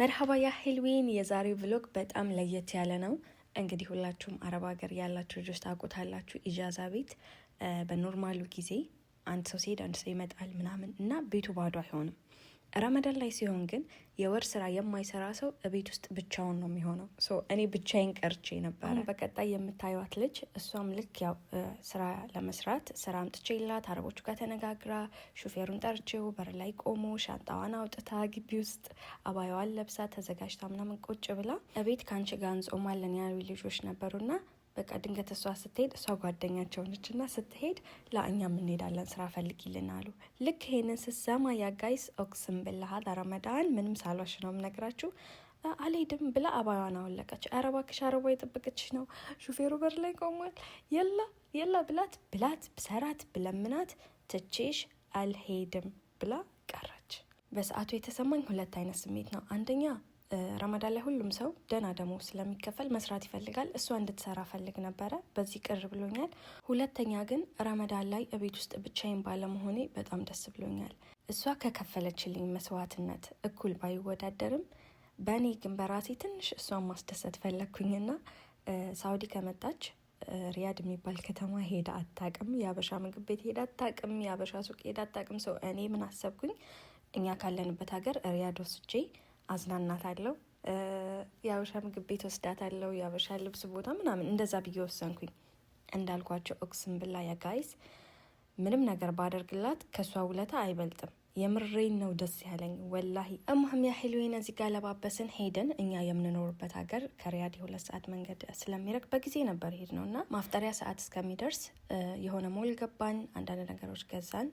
መርሐባ ያ ሄልዊን የዛሬው ቭሎግ በጣም ለየት ያለ ነው። እንግዲህ ሁላችሁም አረብ ሀገር ያላችሁ ልጆች ታውቁታላችሁ። ኢጃዛ ቤት በኖርማሉ ጊዜ አንድ ሰው ሲሄድ አንድ ሰው ይመጣል ምናምን እና ቤቱ ባዶ አይሆንም። ረመዳን ላይ ሲሆን ግን የወር ስራ የማይሰራ ሰው ቤት ውስጥ ብቻውን ነው የሚሆነው። እኔ ብቻዬን ቀርቼ ነበረ። በቀጣይ የምታዩት ልጅ እሷም ልክ ያው ስራ ለመስራት ስራ አምጥቼላት አረቦቹ ጋር ተነጋግራ ሹፌሩን ጠርቼው በር ላይ ቆሞ ሻንጣዋን አውጥታ ግቢ ውስጥ አባያዋን ለብሳ ተዘጋጅታ ምናምን ቁጭ ብላ እቤት ከአንቺ ጋር እንጾማለን ያሉ ልጆች ነበሩና በቃ ድንገት እሷ ስትሄድ እሷ ጓደኛቸው ነችና ስትሄድ ለእኛም እንሄዳለን ስራ ፈልጊልን አሉ። ልክ ይሄንን ስሰማ ያጋይስ ኦክስም ብልሃት ረመዳን ምንም ሳሏሽ ነው የምነግራችሁ አልሄድም ብላ አባያዋን አወለቀች። ኧረ እባክሽ አረቧ የጠበቀችሽ ነው፣ ሹፌሩ በር ላይ ቆሟል። የላ ብላት ብሰራት ብለምናት ትቼሽ አልሄድም ብላ ቀረች። በሰዓቱ የተሰማኝ ሁለት አይነት ስሜት ነው። አንደኛ ረመዳን ላይ ሁሉም ሰው ደህና ደሞዝ ስለሚከፈል መስራት ይፈልጋል። እሷ እንድትሰራ ፈልግ ነበረ። በዚህ ቅር ብሎኛል። ሁለተኛ ግን ረመዳን ላይ እቤት ውስጥ ብቻዬን ባለመሆኔ በጣም ደስ ብሎኛል። እሷ ከከፈለችልኝ መስዋዕትነት እኩል ባይወዳደርም በእኔ ግን በራሴ ትንሽ እሷን ማስደሰት ፈለግኩኝና ሳውዲ ከመጣች ሪያድ የሚባል ከተማ ሄዳ አታቅም። የአበሻ ምግብ ቤት ሄዳ አታቅም። የአበሻ ሱቅ ሄዳ አታቅም። ሰው እኔ ምን አሰብኩኝ፣ እኛ ካለንበት ሀገር ሪያድ ወስጄ አዝናናት አለው። የአበሻ ምግብ ቤት ወስዳት አለው። የአበሻ ልብስ ቦታ ምናምን እንደዛ ብዬ ወሰንኩኝ። እንዳልኳቸው ኦክስም ብላ ያጋይስ ምንም ነገር ባደርግላት ከሷ ውለታ አይበልጥም። የምሬን ነው ደስ ያለኝ ወላሂ። እሙህም ያ ሄልዌን እዚህ ጋር ለባበስን ሄደን እኛ የምንኖርበት ሀገር ከሪያድ 2 ሰዓት መንገድ ስለሚረቅ በጊዜ ነበር ሄድ ነው እና ማፍጠሪያ ሰዓት እስከሚደርስ የሆነ ሞል ገባን። አንዳንድ ነገሮች ገዛን።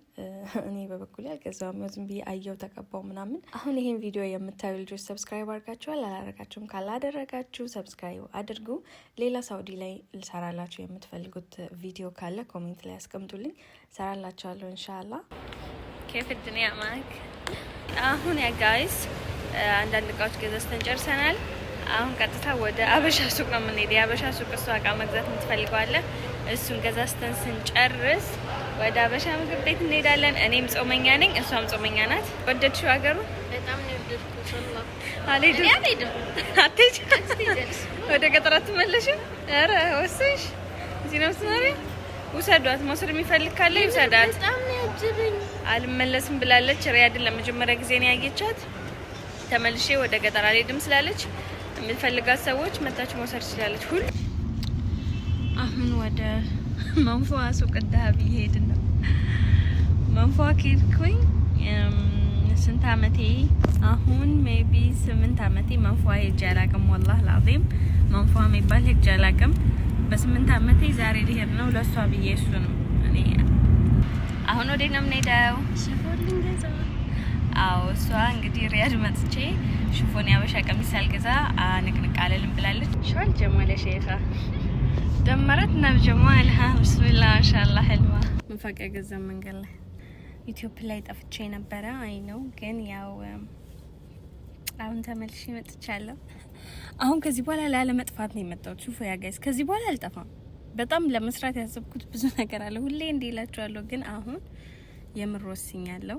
እኔ በበኩሌ አልገዛውም፣ ዝም ብዬ አየው ተቀባው ምናምን። አሁን ይሄን ቪዲዮ የምታዩ ልጆች ሰብስክራይብ አድርጋችኋል? አላደረጋችሁም? ካላደረጋችሁ ሰብስክራይብ አድርጉ። ሌላ ሳውዲ ላይ ልሰራላችሁ የምትፈልጉት ቪዲዮ ካለ ኮሜንት ላይ አስቀምጡልኝ፣ ሰራላችኋለሁ ኢንሻአላህ። كيف الدنيا معك؟ አሁን ያ ጋይስ አንዳንድ እቃዎች ገዝተን ጨርሰናል። አሁን ቀጥታ ወደ አበሻ ሱቅ ነው የምንሄድ። የአበሻ ሱቅ እሷ እቃ መግዛት የምትፈልገው አለ። እሱን ገዛዝተን ስንጨርስ ወደ አበሻ ምግብ ቤት እንሄዳለን። እኔም ጾመኛ ነኝ፣ እሷም ጾመኛ ናት። ወደድሽው ሀገሩ? በጣም ነው የወደድኩት። አልሄድም። ወደ ገጠር አትመለሽም? ኧረ ወስሽ እዚህ ነው የምትኖሪው? ውሰዷት። መውሰድ የሚፈልግ ካለ ይውሰዳት። በጣም ነው ያጅብኝ። አልመለስም ብላለች። ሪያድን ለመጀመሪያ ጊዜ ነው ያየቻት። ተመልሼ ወደ ገጠር አልሄድም ስላለች የምትፈልጋት ሰዎች መታችሁ መውሰድ ትችላለች። ሁሉ አሁን ወደ መንፏ ሱቅ ዳሃብ እየሄድን ነው። መንፏ ከሄድኩኝ ስንት አመቴ አሁን ሜቢ 8 አመቴ መንፏ ሄጄ አላውቅም። ወላሂ ላዚም መንፏ የሚባል ሄጄ አላውቅም። በ8 አመቴ ዛሬ ልሄድ ነው ለሷ ብዬ እሱ ነው እኔ አሁን ወዴት ነው የምንሄደው? ሽፎን ልንገዛ። አዎ እሷ እንግዲህ ሪያድ መጥቼ ሽፎን ያበሻ ቀሚስ አልገዛ ንቅንቅ አለልም ብላለች። ሻል ጀማለ ሼኻ ደመረት ነው ጀማልሃ ብስሚላህ ማሻአላህ ህልማ መፋቂያ ገዛ መንገድ ላይ ኢትዮጵያ ላይ ጠፍቼ ነበረ። አይ ነው ግን ያው አሁን ተመልሼ መጥቻለሁ። አሁን ከዚህ በኋላ ላለመጥፋት ነው የመጣሁት። ሹፉ ያ ጋይስ ከዚህ በኋላ አልጠፋም። በጣም ለመስራት ያሰብኩት ብዙ ነገር አለ። ሁሌ እንዲህ እላችኋለሁ፣ ግን አሁን የምር ወስኛለሁ።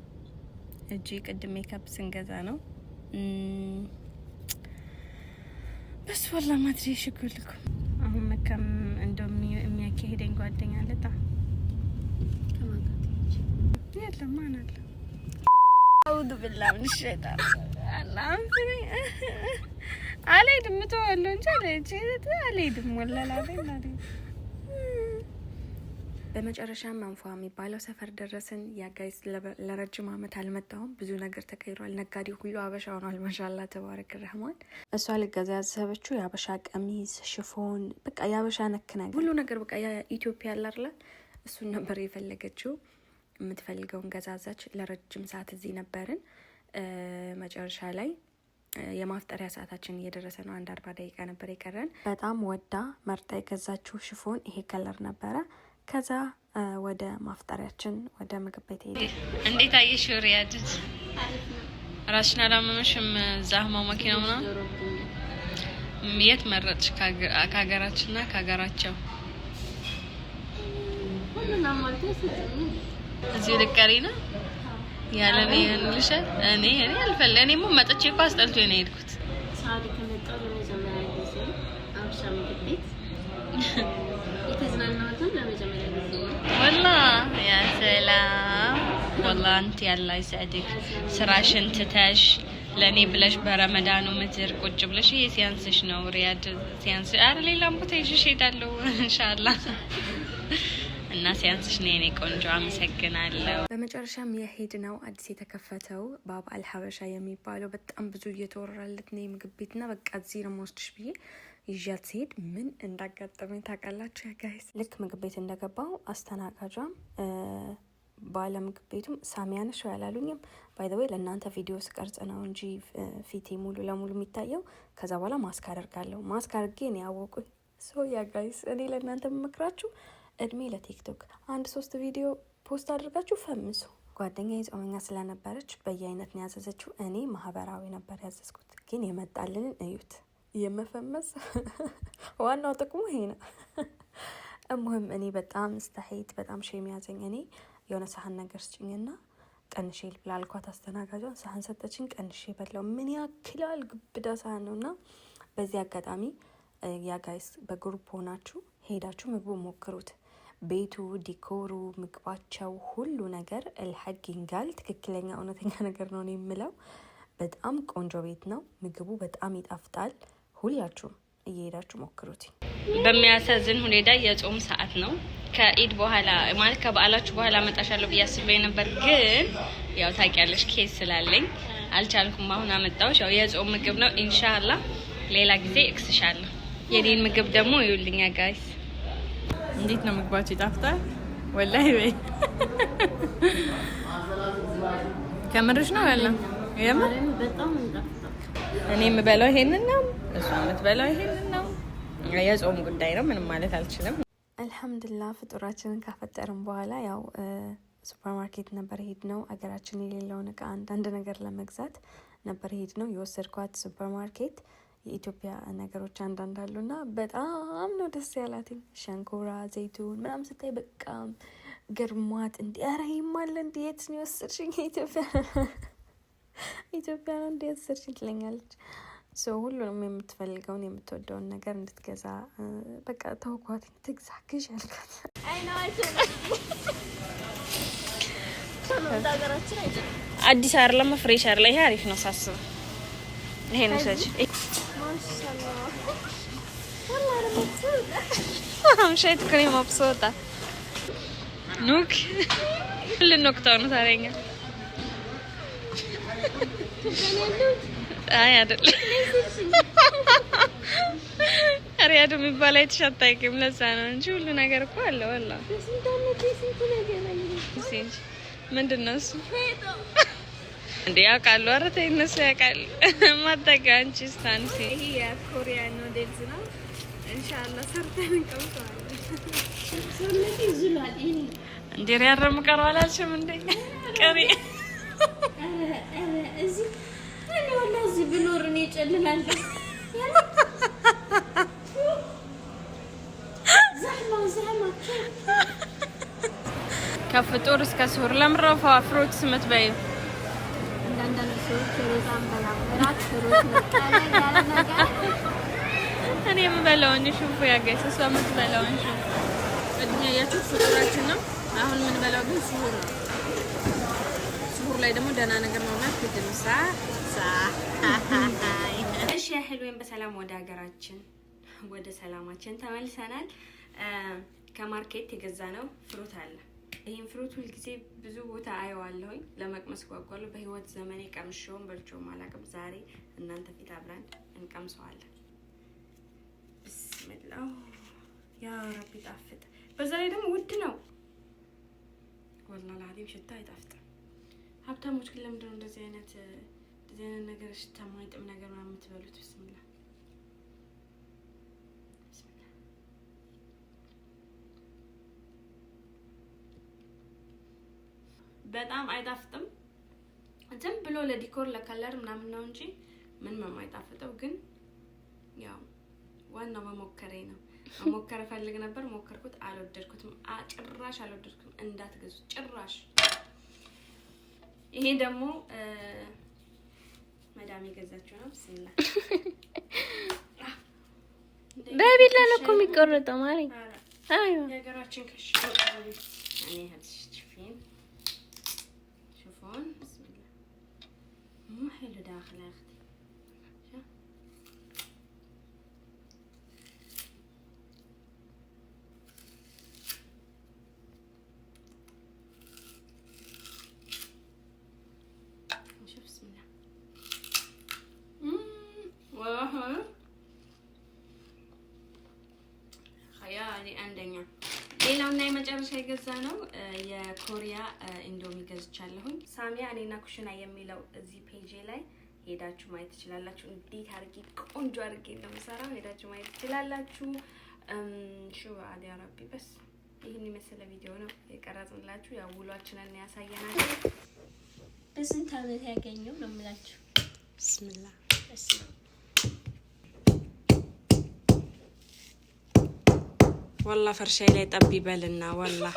እጂ ቅድም ሜካፕ ስንገዛ ነው በስ ወላ ማድሪ ሽኩልኩ። አሁን መከም የሚያካሄደኝ ጓደኛ አለታ የለም ማን አለ? አውዱ ቢላህ ምን ሸይጣን አላም አልሄድም ተወለው እንጂ አልሄድም ወላሂ አልሄድም። በመጨረሻ መንፏ የሚባለው ሰፈር ደረስን። ያ ጋይስ ለረጅም አመት አልመጣሁም። ብዙ ነገር ተቀይሯል። ነጋዴ ሁሉ አበሻ ሆኗል። ማሻአላህ ተባረክ ረህማን። እሷ ልገዛ ያሰበችው የአበሻ ቀሚስ፣ ሽፎን፣ በቃ የአበሻ ነክ ነገር ሁሉ ነገር በቃ የኢትዮጵያ ያለ አይደል? እሱን ነበር የፈለገችው። የምትፈልገውን ገዛዛች። ለረጅም ሰዓት እዚህ ነበርን። መጨረሻ ላይ የማፍጠሪያ ሰዓታችን እየደረሰ ነው። 40 ደቂቃ ነበር የቀረን። በጣም ወዳ መርጣ የገዛችው ሽፎን ይሄ ከለር ነበረ። ከዛ ወደ ማፍጠሪያችን ወደ ምግብ ቤት ሄደ። እንዴት አየሽው ሪያድ? ራስሽን አላመመሽም? ዛህማው መኪናው ነው። የት መረጥሽ? ከሀገራችንና ከሀገራቸው ሁሉንም ማለት ነው። እዚህ ልቀሪ ነው ያለኔ ልሽ እኔ አልፈለ እኔ ሞ መጥቼ እኮ አስጠልቶኝ ነው የሄድኩት። ሳውዲ ከመጣሁ ለመጀመሪያ ጊዜ አብሻ ምግብ ቤት የተዝናናሁትም ለመጀመሪያ ጊዜ ነው። والله يا سلام والله انت الله يسعدك ስራሽን ትተሽ ለኔ ብለሽ በረመዳኑ ምድር ቁጭ ብለሽ ሲያንስሽ ነው ሪያድ ሲያንስ አረ ሌላም ቦታ ይዤሽ እሄዳለሁ ኢንሻአላህ እና ሲያንስሽ ነው የኔ ቆንጆ አመሰግናለሁ። በመጨረሻም የሄድነው አዲስ የተከፈተው ባብ አልሐበሻ የሚባለው በጣም ብዙ እየተወራለት ነው ምግብ ቤትና በቃ እዚህ ነው የምወስድሽ ብዬ ይዣት ሲሄድ ምን እንዳጋጠመኝ ታውቃላችሁ? ያ ጋይስ ልክ ምግብ ቤት እንደገባው አስተናጋጇም ባለ ምግብ ቤቱም ሳሚያነሽ ያላሉኝም ባይ ዘ ዌይ ለእናንተ ቪዲዮ ስቀርጽ ነው እንጂ ፊቴ ሙሉ ለሙሉ የሚታየው። ከዛ በኋላ ማስክ አደርጋለሁ። ማስክ አድርጌ ነው ያወቁኝ። ሶ ያ ጋይስ እኔ ለእናንተ የምመክራችሁ እድሜ ለቲክቶክ 1-3 ቪዲዮ ፖስት አድርጋችሁ ፈምሱ። ጓደኛዬ ጾመኛ ስለነበረች በየአይነት ነው ያዘዘችው። እኔ ማህበራዊ ነበር ያዘዝኩት። ግን የመጣልንን እዩት። የመፈመስ ዋናው ጥቅሙ ይሄ ነው። እሙህም እኔ በጣም ስተሄት በጣም ሼም ያዘኝ። እኔ የሆነ ሳህን ነገር ስጭኝና ቀንሼ ልብላ አልኳት። አስተናጋጇን ሳህን ሰጠችኝ፣ ቀንሼ በላው። ምን ያክላል ግብዳ ሳህን ነውና በዚህ አጋጣሚ ያ ጋይስ በግሩፕ ሆናችሁ ሄዳችሁ ምግቡ ሞክሩት። ቤቱ፣ ዲኮሩ፣ ምግባቸው ሁሉ ነገር الحق ይንጋል። ትክክለኛ እውነተኛ ነገር ነው የምለው። በጣም ቆንጆ ቤት ነው። ምግቡ በጣም ይጣፍጣል። ሁላችሁም እየሄዳችሁ ሞክሩት። በሚያሳዝን ሁኔታ የጾም ሰዓት ነው። ከኢድ በኋላ ማለት ከበዓላችሁ በኋላ መጣሻለሁ ብዬ አስቤ ነበር፣ ግን ያው ታውቂያለሽ ኬስ ስላለኝ አልቻልኩም። አሁን አመጣሁሽ። ያው የጾም ምግብ ነው። ኢንሻአላህ ሌላ ጊዜ እክስሻለሁ። የኔን ምግብ ደግሞ ይውልኛ ጋይስ። እንዴት ነው ምግባችሁ? ይጣፍጣል ወላሂ ወይ ከምርሽ ነው ያለው? የምር በጣም ይጣፍጣል። እኔ የምበላው ይሄንን ነው፣ እሷ የምትበላው ይሄንን ነው። የጾም ጉዳይ ነው፣ ምንም ማለት አልችልም። አልሐምዱሊላህ ፍጡራችንን ካፈጠርን በኋላ ያው ሱፐርማርኬት ነበር ሄድ ነው። አገራችን የሌለውን እቃ አንዳንድ ነገር ለመግዛት ነበር ሄድ ነው። የወሰድኳት ሱፐርማርኬት የኢትዮጵያ ነገሮች አንዳንድ አሉና በጣም ነው ደስ ያላት። ሸንኮራ፣ ዘይቱን ምናምን ስታይ በቃ ገርሟት እንዲ ኧረ ይማለ እንዲ የት ነው የወሰድሽኝ? ኢትዮጵያ ነው እንዲ የወሰድሽኝ ትለኛለች። ሶ ሁሉንም የምትፈልገውን የምትወደውን ነገር እንድትገዛ በቃ ተውኳት። ትግዛ ግዥ ያልካት አዲስ አይደለም ፍሬሽ አይደለም። ይሄ አሪፍ ነው ሳስብ። ይሄ ነው ሰጂ ማሻአላህ والله انا مبسوطه مشيت كوني مبسوطه نوك كل النقطه ነው ታረኛ አይ አይደል አሪያዶ የሚባል አይተሻታይም። ለዛ ነው እንጂ ሁሉ ነገር እኮ አለ والله ምንድነው እሱ እንዴ ያውቃሉ። ኧረ ተይ እነሱ ያውቃሉ። ማታውቂው ስታንሲ ይሄ የኮሪያ ኑድልስ ነው። ኢንሻአላህ ሰርተን እንቀምሰዋለን። ሶለቲ ይዝላል እንዴ ያረም ቀርባል አልሽም እንዴ ቀሪ እዚህ እኔ ወላሂ እዚህ ብኖር እኔ እጨልላለሁ። ዘህማ ከፍጡር እስከ ስሁር ለምረፋ ፍሩትስ የምትበይው እኔ የምበላውን ሹፉ ያገኘ እሷ የምትበላውን ሹፉ እድሜ ያያችሁ ፍጡራችን ነው። አሁን የምንበላው ግን ስሁር ነው። ስሁር ላይ ደግሞ ደህና ነገር ነውና ፍድምሳ እሺ ያህል ወይም በሰላም ወደ ሀገራችን ወደ ሰላማችን ተመልሰናል። ከማርኬት የገዛ ነው ፍሩት አለ። ይሄን ፍሩት ሁሉ ጊዜ ብዙ ቦታ አየዋለሁኝ፣ ለመቅመስ ጓጓለሁ። በህይወት ዘመኔ ቀምሼውም በልቼውም አላውቅም። ዛሬ እናንተ ፊት አብረን እንቀምሰዋለን። ቢስሚላህ ያ ረቢ ጣፍጥ። በዛ ላይ ደግሞ ውድ ነው ወላሂ አሊም። ሽታ አይጣፍጥም። ሀብታሞች ግን ለምንድን ነው እንደዚህ አይነት ነገር ሽታ ማይጥም ነገር ምናምን የምትበሉት? ቢስሚላህ በጣም አይጣፍጥም። ዝም ብሎ ለዲኮር ለከለር ምናምን ነው እንጂ ምንም የማይጣፍጠው። ግን ያው ዋናው መሞከሬ ነው። መሞከር ፈልግ ነበር፣ ሞከርኩት፣ አልወደድኩትም። ጭራሽ አልወደድኩም። እንዳትገዙ ጭራሽ። ይሄ ደግሞ መዳም የገዛችው ነው። ብስሚላህ በቢላ ነው እኮ የሚቆረጠው ማሪ። አይ የሀገራችን ከሽፎ እኔ شوفون بسم الله مو حلو داخل يا اختي شوف بسم الله واه خيالي عندنا ሌላውና የመጨረሻ የገዛ ነው የኮሪያ ኢንዶሚ ገዝቻለሁኝ። ሳሚያ እኔና ኩሽና የሚለው እዚህ ፔጅ ላይ ሄዳችሁ ማየት ትችላላችሁ። እንዴት አድርጌ ቆንጆ አድርጌ እንደምሰራው ሄዳችሁ ማየት ትችላላችሁ። ሹ አዲ አረቢ በስ ይሄን የመሰለ ቪዲዮ ነው የቀረጽንላችሁ። ያው ውሏችንን ያሳየናችሁ። በስንት ዓመት ያገኘው ነው የምላችሁ። ቢስሚላህ والله فرشاي ላይ ጠብ ይበልና والله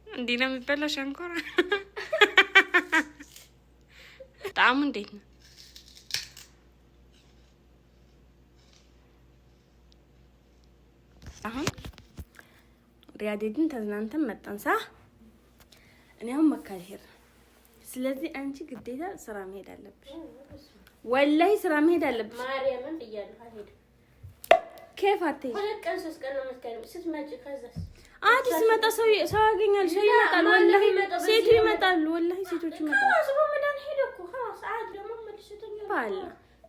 እንዴ ነው የሚበላው ሸንኮራ ጣዕሙ እንዴት ነው? አሁን ሪያዲድን ተዝናንተን መጣን ሳ እኔው መካሄር ስለዚህ አንቺ ግዴታ ስራ መሄድ አለብሽ። ወላሂ ስራ መሄድ አለብሽ። ማርያምን ብያለሁ አልሄድም። كيف አትሄጂ? ሁለት ቀን ሶስት ቀን ነው የምትቀሪው። ስትመጪ ከዛስ አዲስ መጣ ሰው ያገኛል። ሰው ይመጣል። ወላሂ ሴቱ ይመጣል። ወላሂ ሴቶች ይመጣሉ። አስቦ መዳን ሄደ እኮ خلاص አድ ደግሞ መልሽተኛ ባላ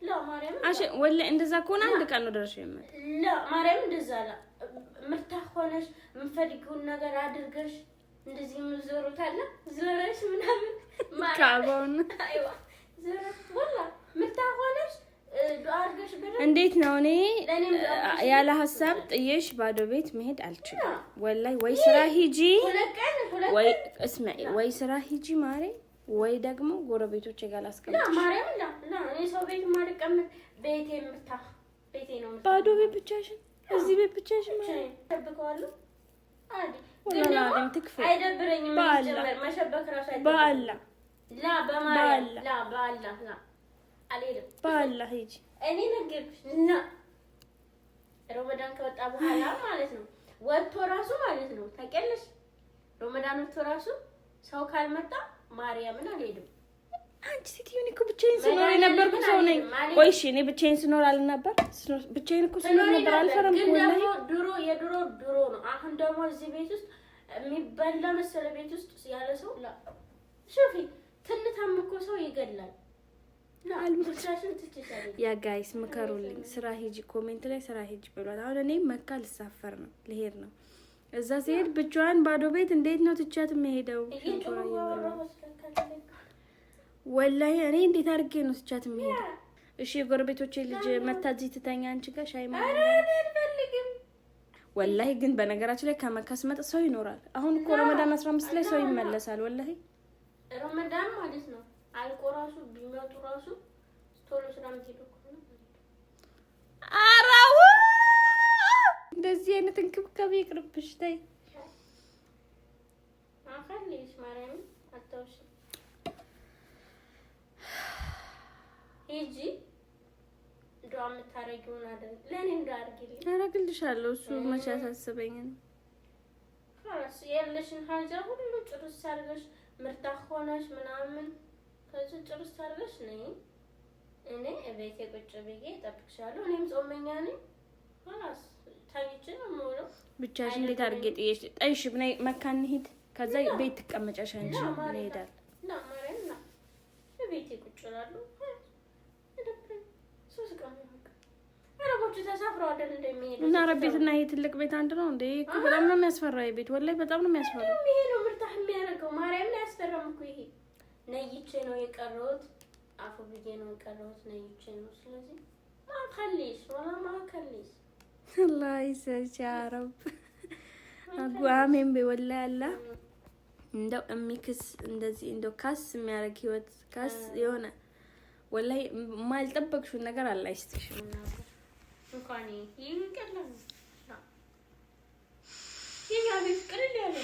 لا ማርያምን አሽ ወላሂ እንደዛ ከሆነ አንድ ቀን ነው ደርሼ የምመጣ لا ማርያምን እንደዛ ላ ምርታህ ሆነሽ የምትፈልጊውን ነገር አድርገሽ እንደዚህ ምንዞሩት አለ ዘረሽ ምናምን ካባውን አይዋ ዘረሽ ወላ ምታሆነሽ ዱአርገሽ በረ እንዴት ነው እኔ ያለ ሐሳብ ጥዬሽ ባዶ ቤት መሄድ አልችልም። ወላሂ ወይ ስራ ሂጂ ወይ እስማኤል ወይ ስራ ሂጂ ማሬ ወይ ደግሞ ጎረቤቶቼ ጋር ላስቀምጥ። لا ማርያም لا እኔ ሰው ቤት ማልቀመጥ ቤቴ ቤቴ ነው ባዶ ቤት ብቻሽን እዚህ ቤት ብቻሽን ማለት ተበቀዋለሁ አዲ ወላሂ ትክፈ አይደብረኝም። መጀመር መሸበክ ራሱ አይደብረኝም። ባላ لا በማርያም لا ባላ لا አልሄድም። ባላ ሂጂ እኔ ነገርኩሽ لا ረመዳን ከወጣ በኋላ ማለት ነው ወጥቶ ራሱ ማለት ነው ታውቂያለሽ። ረመዳን ወጥቶ ራሱ ሰው ካልመጣ ማርያምን አልሄድም። አንቺ ሴትዮ እኔ እኮ ብቻዬን ስኖር የነበርኩ ሰው ነኝ። ቆይ እሺ እኔ ብቻዬን ስኖር አልነበር? ብቻዬን እኮ ስኖር ነበር። አልፈረም እኮ ወላሂ ድሮ ነው። አሁን ደግሞ እዚህ ቤት ውስጥ የሚበላ መሰለ ቤት ውስጥ ያለ ሰው ላ ሹፊ ትንታም እኮ ሰው ይገላል። ላ አልሙሻሽን ትችላለሽ። ያ ጋይስ ምከሩልኝ። ስራ ሂጂ ኮሜንት ላይ ስራ ሂጂ ብሏል። አሁን እኔ መካ ልሳፈር ነው ልሄድ ነው። እዛ ሲሄድ ብቻዋን ባዶ ቤት እንዴት ነው ትቻት የምሄደው? ወላሂ እኔ እንዴት አድርጌ ነው ትቻት የምሄደው? እሺ የጎረቤቶቼ ልጅ መታጂ ትተኛ አንቺ ጋር ሻይ ማለት አልፈልግም። ወላሂ ግን በነገራችን ላይ ከመካ ስመጣ ሰው ይኖራል። አሁን እኮ ረመዳን 15 ላይ ሰው ይመለሳል። ወላሂ ረመዳን ማለት ነው አልቆ ራሱ ቢመጡ ራሱ ቶሎ ስለምትሄዱ እኮ ነው። አራው እንደዚህ አይነት እንክብካቤ ይቅርብሽ። ታይ አፈልሽ ማርያም አታውሽ ሂጂ ዱዓ የምታረጊውን አይደል ለኔ እንዳርጊልኝ አረግልሻለሁ። እሱ መቼ ያሳስበኝ ነው። خلاص ያለሽን ሀጃ ሁሉ ጭርስ አድርገሽ ምርታ ሆነሽ ምናምን ከዚህ ጭርስ አድርገሽ ነይ። እኔ እቤቴ ቁጭ ብዬ እጠብቅሻለሁ። እኔም ጾመኛ ነኝ። خلاص ታይቼ ነው የምውለው። ብቻሽን እንዴት አድርጌ ጥዬሽ ጠይሽ ብናይ መካን ሄድ ከዛ ቤት ትቀመጫሽ አንቺ እንሄዳለን። ላ ማርያም ላ እቤቴ ቁጭ እላለሁ። አረቦቹ ተሳፍረው አይደል እንደሚሄዱ እና አረቤትና ይሄ ትልቅ ቤት አንድ ነው እንዴ? እኮ በጣም ነው የሚያስፈራው ቤት ወላሂ በጣም ነው የሚያስፈራው። ይሄ ነው ምርታህ የሚያደርገው ማርያምን ያስፈራም እኮ ይሄ ነይቼ ነው የቀረሁት። አፉ ብዬ ነው የቀረሁት ነይቼ ነው። ስለዚህ ማከሊስ ወላ ማከሊስ አላህ ይሰልች ያ ረብ አጓሜም በወላሂ አላህ እንደው እሚክስ እንደዚህ እንደው ካስ የሚያደርግ ህይወት ካስ የሆነ ወላሂ ማልጠበቅሽው ነገር አላህ ይስጥሽ። እንኳን ይሄን ቀላል ነው። ይሄ ያቤት ቅልል ያለ